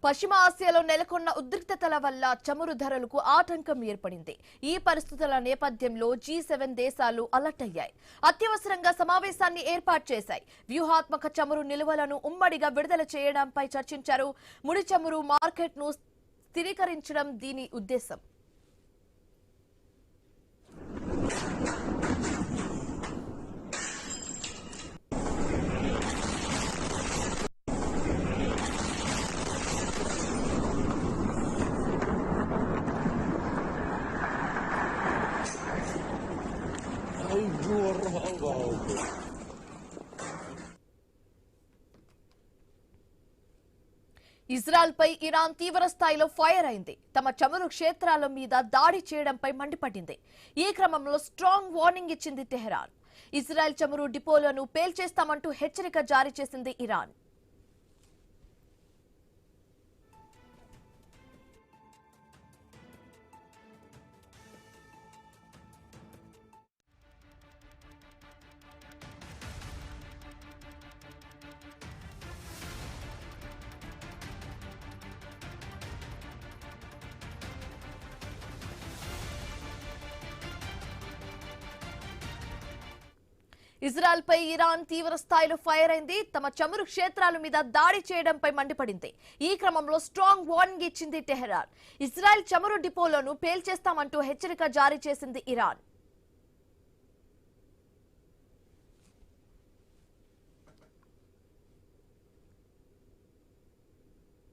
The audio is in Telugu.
పశ్చిమ ఆసియాలో నెలకొన్న ఉద్రిక్తతల వల్ల చమురు ధరలకు ఆటంకం ఏర్పడింది. ఈ పరిస్థితుల నేపథ్యంలో G7 దేశాలు అలర్ట్ అయ్యాయి. అత్యవసరంగా సమావేశాన్ని ఏర్పాటు చేశాయి. వ్యూహాత్మక చమురు నిల్వలను ఉమ్మడిగా విడుదల చేయడంపై చర్చించారు. ముడి చమురు మార్కెట్ను స్థిరీకరించడం దీని ఉద్దేశం. ఇజ్రాయెల్ పై ఇరాన్ తీవ్ర స్థాయిలో ఫైర్ అయింది. తమ చమురు క్షేత్రాల మీద దాడి చేయడంపై మండిపడింది. ఈ క్రమంలో స్ట్రాంగ్ వార్నింగ్ ఇచ్చింది టెహరాన్. ఇజ్రాయెల్ చమురు డిపోలను పేల్చేస్తామంటూ హెచ్చరిక జారీ చేసింది ఇరాన్. ఇజ్రాయెల్ పై ఇరాన్ తీవ్ర స్థాయిలో ఫైర్ అయింది. తమ చమురు క్షేత్రాల మీద దాడి చేయడంపై మండిపడింది. ఈ క్రమంలో స్ట్రాంగ్ వార్నింగ్ ఇచ్చింది టెహరాన్. ఇజ్రాయెల్ చమురు డిపోలను పేల్చేస్తామంటూ హెచ్చరిక జారీ చేసింది ఇరాన్.